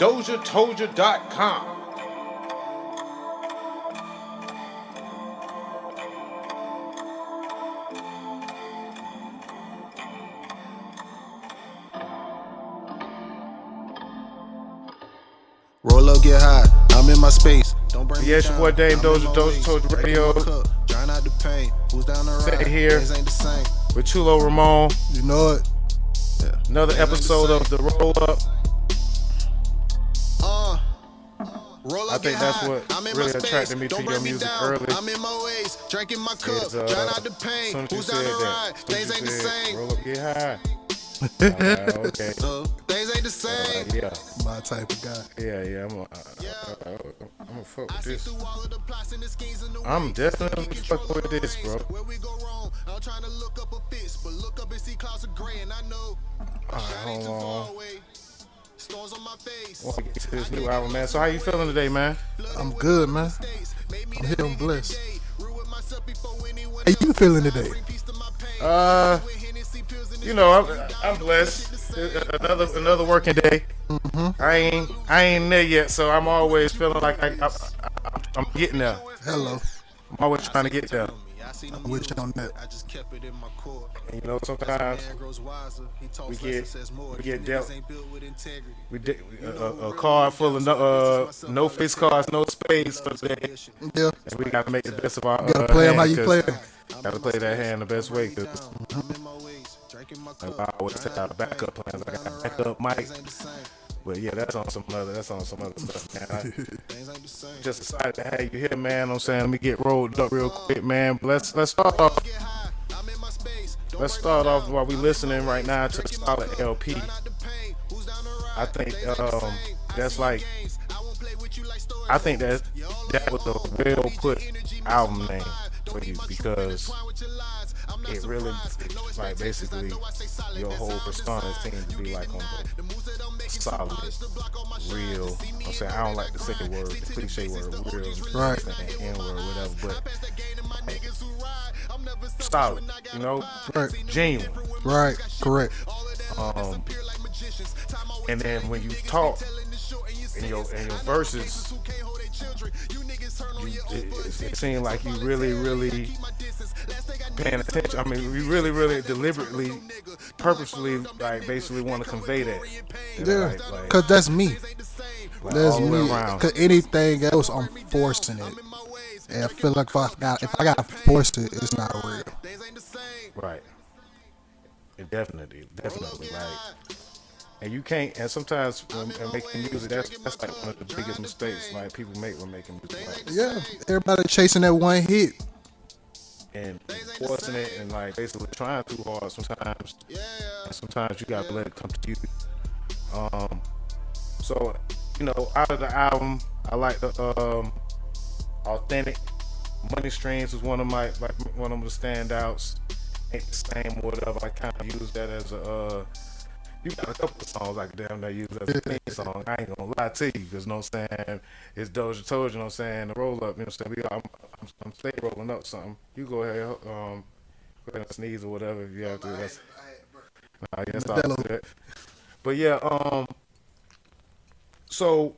DOZHATOLDYA.COM. Roll up, get high. I'm in my space. Don't bring Yeah, it's your boy Dame Dozha, DOZHATOLDYA Radio. Drown out the pain. Who's down the ride? Sitting here Things ain't the same. with Chulo Ramon. You know it. Yeah. Another episode of the Roll Up. Roll I up, think get that's high. what I'm in really my space. attracted me to Don't your bring me music down. early. I'm in my ways, drinking my cup. Is, Drown out the as pain. soon as you Who's said down the that, ride? Things ain't the same. roll up, get high. Okay. Things ain't the same. Yeah. My type of guy. Yeah, I'm gonna fuck with this. I'm definitely fucking with this, bro. Alright, hold on. I want to get to this new album, man. So how you feeling today, man? I'm good, man. I'm here, I'm blessed. How you feeling today? You know, I'm blessed. Another working day. I ain't there yet, so I'm always feeling like I'm getting there. Hello. I'm always trying to get there. I'm with you on that. And you know, sometimes we get dealt a card full of no face cards, no spades for today. Yeah. And we got to make the best of our Gotta play them how hand, you play 'em. Gotta play that hand the best way. Cause I always have backup plans. I got a backup mic. But yeah, that's on some other stuff, man. Just excited to have you here, man. You know what I'm saying, let me get rolled up real quick, man. Let's start off. Let's start off while we listening right now to Solid LP. I think that's like, I think that was a well put album name for you, because it really, like, basically your whole persona seems to be like on the solid, real. I'm saying, I don't like to say the word, the cliche word, real, right? N word, whatever, but like, solid, you know, right? Genuine, right? Correct. And then when you talk in your verses, it seems like you really paying attention. I mean, we really deliberately, purposefully, like, basically want to convey that. Yeah, cause that's me. Like, that's all the me. way around. Cause anything else, I'm forcing it. And I feel like if I gotta force it, it's not real. Right. It definitely, like. And you can't, and sometimes when making music, that's like one of the biggest mistakes like people make when making music. Like, yeah, everybody chasing that one hit and forcing it, and like basically trying too hard sometimes. And sometimes you gotta let it come to you. So, you know, out of the album, I like the Authentic. Money Streams is one of the standouts. Ain't the Same or whatever. I kind of use that as a you got a couple of songs I could damn near use as a theme song. I ain't gonna lie to you, because, you know what I'm saying, it's DOZHATOLDYA, you know what I'm saying, the roll up, you know what I'm saying, I'm stay rolling up something. You go ahead, go ahead and sneeze or whatever if you have to. That's all good. But yeah, so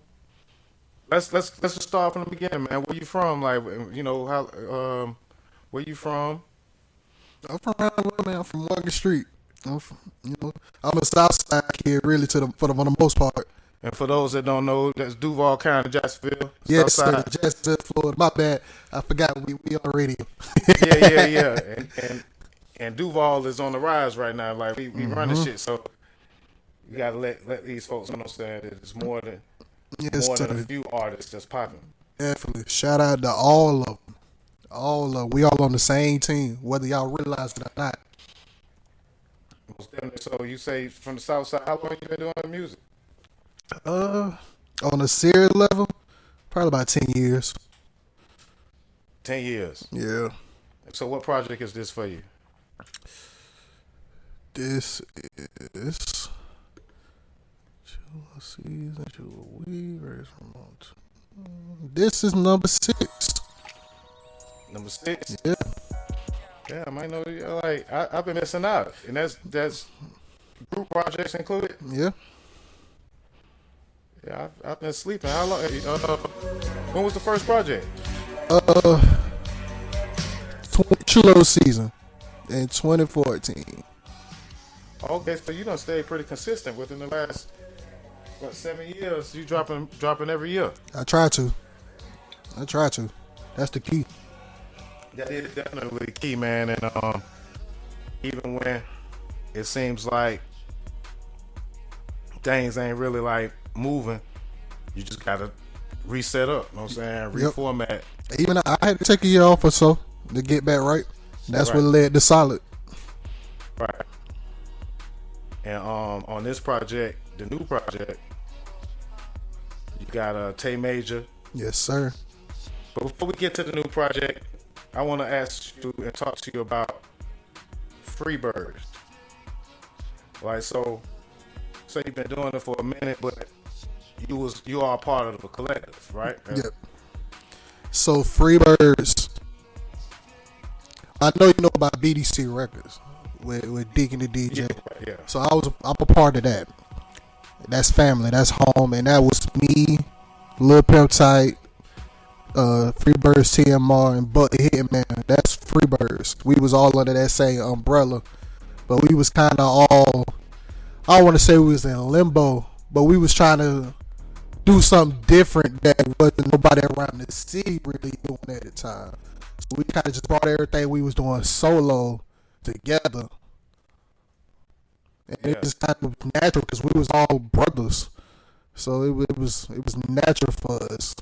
let's just start from the beginning, man. Where you from? Like, you know, how where you from? I'm from around, man. I'm from Morgan Street. I'm a Southside kid, really, for the most part. And for those that don't know, that's Duval County, Jacksonville. Yes, sir, Jacksonville, Florida. My bad, I forgot we on radio. yeah. And Duval is on the rise right now. Like, we running shit, so you gotta let these folks know what I'm saying. It's more than a few artists that's popping. Definitely. Shout out to all of them. We all on the same team, whether y'all realize it or not. So you say from the South Side, how long you been doing music? On a serious level, probably about 10 years. 10 years? Yeah. So what project is this for you? This is Chulo Season, Chulo Weed, this is number 6. Number 6? Yeah. Yeah, I might know. Like, I've been missing out, and that's group projects included. Yeah. Yeah, I've been sleeping. How long? When was the first project? Uh, Chulo season in 2014. Okay, so you done stayed pretty consistent within the last 7 years. You dropping every year. I try to. I try to. That's the key. That is definitely key, man. And even when it seems like things ain't really like moving, you just gotta reset up. You know what I'm saying? Yep. Reformat. Even I had to take a year off or so to get back right. That's Right. what led to Solid. Right. And on this project, the new project, you got Tay Major. Yes, sir. But before we get to the new project, I want to ask you and talk to you about Freebirds. Like, so you've been doing it for a minute, but you are part of the collective, right? Yep. So Freebirds, I know you know about BDC Records with Deacon the DJ. Yeah. So I'm a part of that. That's family. That's home, and that was me, Lil Pimp Tight, Freebirds TMR, and Buck the Hitman. That's Freebirds. We was all under that same umbrella, but we was kind of all. I don't want to say we was in limbo, but we was trying to do something different that wasn't nobody around the city really doing at the time. So we kind of just brought everything we was doing solo together, and it just kind of natural because we was all brothers. So it was natural for us.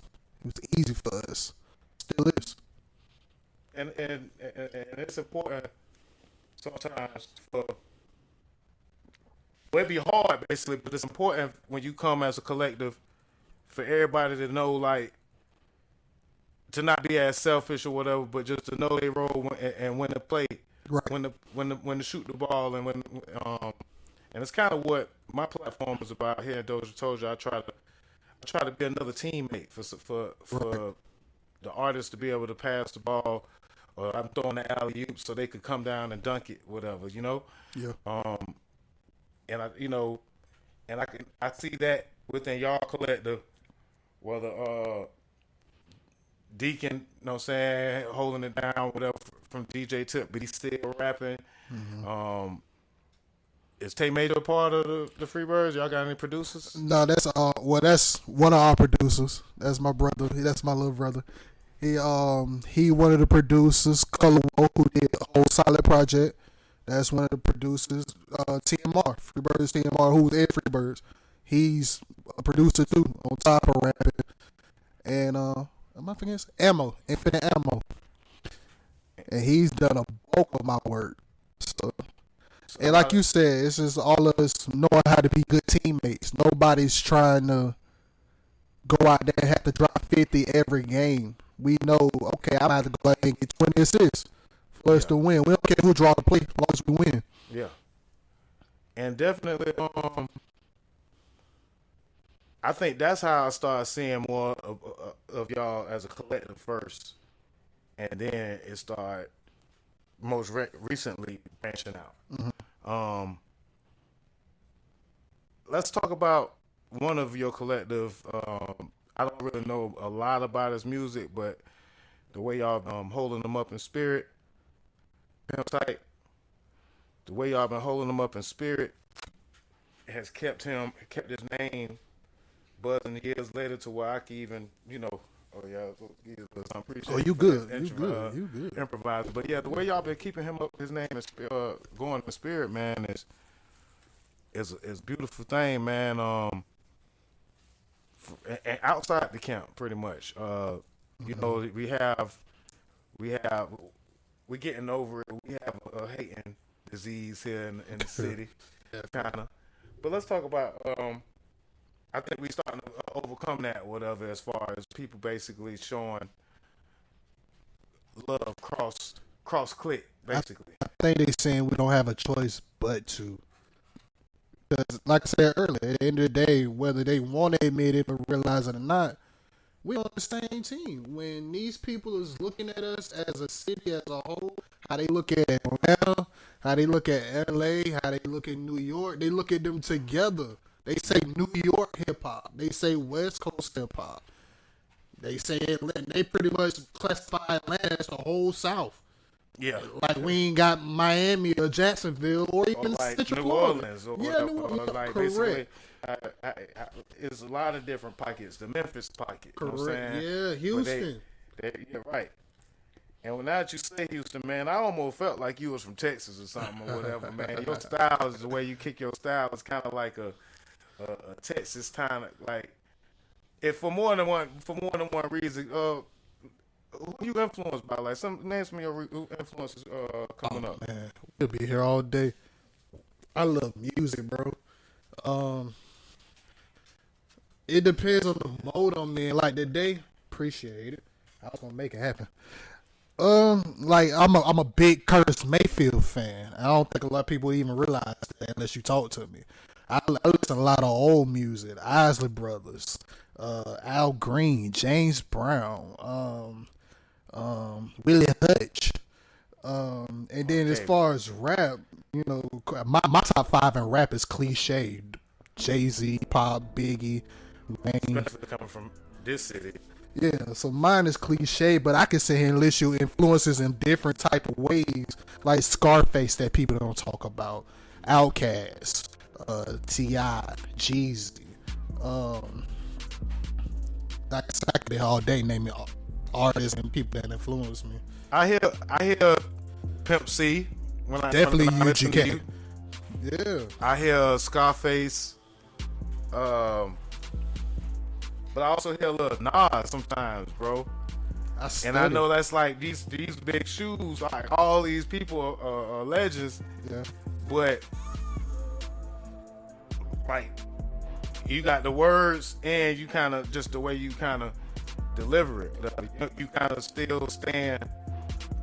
It was easy for us. Still is. And it's important sometimes for. Well, it'd be hard basically, but it's important when you come as a collective for everybody to know, like, to not be as selfish or whatever, but just to know they role and when to play, Right. when to shoot the ball, and and it's kind of what my platform is about here at DOZHATOLDYA. I try to be another teammate for Right. the artists to be able to pass the ball, or I'm throwing the alley oop so they could come down and dunk it, whatever, you know. Yeah. And I see that within y'all collective, whether Deacon, you know what I'm saying, holding it down, whatever, from DJ Tip, but he's still rapping. Mm-hmm. Is Tay Major a part of the Freebirds? Y'all got any producers? No, that's that's one of our producers. That's my brother. That's my little brother. He one of the producers. Color Woe, who did a whole Solid project. That's one of the producers. TMR, Freebirds TMR, who's in Freebirds. He's a producer too, on top of rapping. And am I forgetting? Ammo, Infinite Ammo. And he's done a bulk of my work. So, and like you said, it's just all of us knowing how to be good teammates. Nobody's trying to go out there and have to drop 50 every game. We know, okay, I'm going to have to go out and get 20 assists for us to win. We don't care who draw the play as long as we win. Yeah. And definitely, I think that's how I started seeing more of y'all as a collective first, and then it started most recently branching out. Mm-hmm. Let's talk about one of your collective. I don't really know a lot about his music, but the way y'all holding him up in spirit, Pimp Tight, the way y'all been holding him up in spirit has kept his name buzzing years later to where I can even, oh yeah, I appreciate. Oh, you good. You good. Improviser, but yeah, the way y'all been keeping him up, his name is going in spirit, man, is a beautiful thing, man. And outside the camp, pretty much. You know, we getting over it. We have a hating disease here in the city, kind of. But let's talk about. I think we starting to overcome that, whatever, as far as people basically showing love cross click, basically. I think they saying we don't have a choice but to. Because, like I said earlier, at the end of the day, whether they want to admit it or realize it or not, we on the same team. When these people is looking at us as a city as a whole, how they look at Atlanta, how they look at LA, how they look at New York, they look at them together. They say New York hip hop. They say West Coast hip hop. They say they pretty much classify Atlanta as the whole South. Yeah. Like we ain't got Miami or Jacksonville or even like Central New Florida. Orleans or Yeah, whatever. New Orleans. Like Correct. basically, it's a lot of different pockets. The Memphis pocket. You know what I'm saying? Yeah, Houston. Yeah, right. And when now that you say Houston, man, I almost felt like you was from Texas or something or whatever, man. Your style is the way you kick your style. It's kind of like a Texas kind of like. If for more than one reason, who you influenced by? Like name some of your influences coming up. Man, we'll be here all day. I love music, bro. It depends on the mode I'm in. Like today, appreciate it. I was gonna make it happen. Like I'm a big Curtis Mayfield fan. I don't think a lot of people even realize that unless you talk to me. I listen to a lot of old music, Isley Brothers, Al Green, James Brown, Willie Hutch. And then as far as rap, you know, my top 5 in rap is cliche. Jay-Z, Pop, Biggie, Wayne. Especially coming from this city. Yeah, so mine is cliche, but I can sit here and list you influences in different type of ways, like Scarface that people don't talk about, Outkast, T.I., Jeezy. I could be all day naming artists and people that influence me. I hear Pimp C when I Definitely listen to UGK. Yeah. I hear Scarface, but I also hear a little Nas sometimes, bro. And I know that's like these big shoes. Like all these people are legends. Yeah. But like you got the words and you kind of just the way you kind of deliver it. You kind of still stand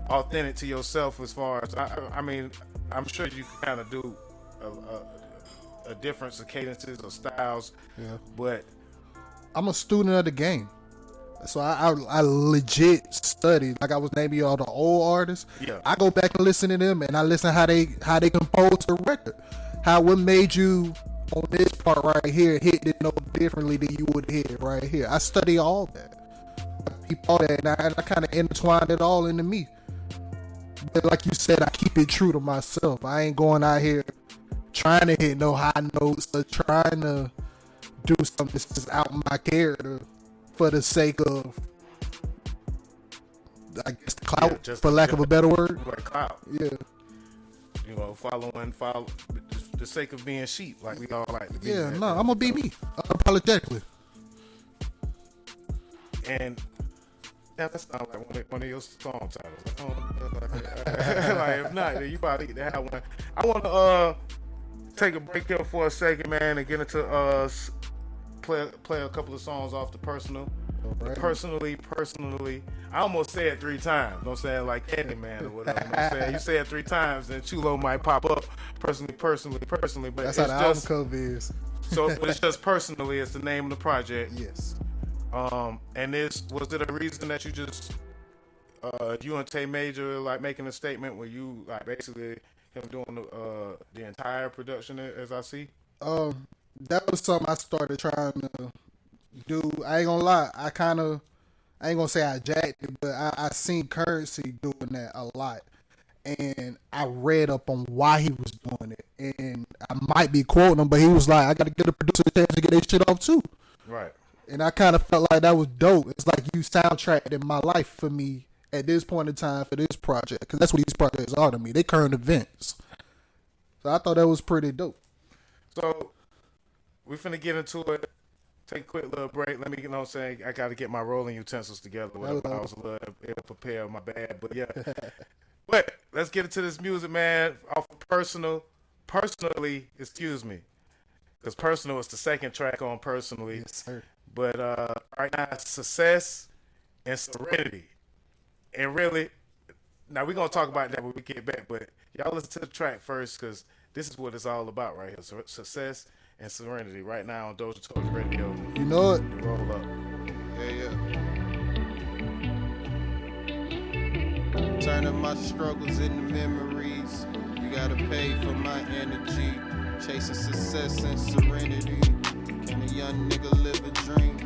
authentic to yourself as far as I mean, I'm sure you can kind of do a difference of cadences or styles. Yeah. But I'm a student of the game. So I legit study. Like I was naming all the old artists. Yeah. I go back and listen to them and I listen how they compose the record. What made you on this part right here hit it no differently than you would hit it right here. I study all that. I peep all that and I kind of intertwined it all into me. But like you said, I keep it true to myself. I ain't going out here trying to hit no high notes or trying to do something that's just out my character for the sake of, I guess, the clout, for lack of a better word. Like clout. Yeah. You know, follow the sake of being sheep, like we all like to be. Yeah, no, I'm gonna be me, unapologetically. And that's not like one of your song titles. Like if not, then you probably need to have one. I want to take a break here for a second, man, and get into play a couple of songs off the personal. Right. Personally, I almost said it 3 times. You know what I'm saying? Like Candyman or whatever. You know what I'm saying? You say it 3 times, then Chulo might pop up. Personally. But that's how the album cover is. But it's just personally. It's the name of the project. Yes. And was it a reason that you just you and Tay Major like making a statement where you like basically him doing the entire production as I see? That was something I started trying to do. I ain't gonna lie, I ain't gonna say I jacked it, but I seen Currency doing that a lot. And I read up on why he was doing it. And I might be quoting him, but he was like, I gotta get a producer a chance to get their shit off too. Right. And I kind of felt like that was dope. It's like you soundtracked in my life for me at this point in time for this project. Because that's what these projects are to me. They current events. So I thought that was pretty dope. So we finna get into it. Take a quick little break. Let me, you know what I'm saying, I got to get my rolling utensils together. I was a little ill-prepared, my bad. But yeah. But let's get into this music, man. Off of Personally, excuse me. Because Personal is the second track on Personally. Yes, sir. But right now, it's Success and Serenity. And really, now we're going to talk about that when we get back. But y'all listen to the track first because this is what it's all about right here. So, Success and Serenity right now on DOZHATOLDYA Radio. You know it. Roll up. Yeah. Turning my struggles into memories. You gotta pay for my energy. Chasing success and serenity. Can a young nigga live a dream?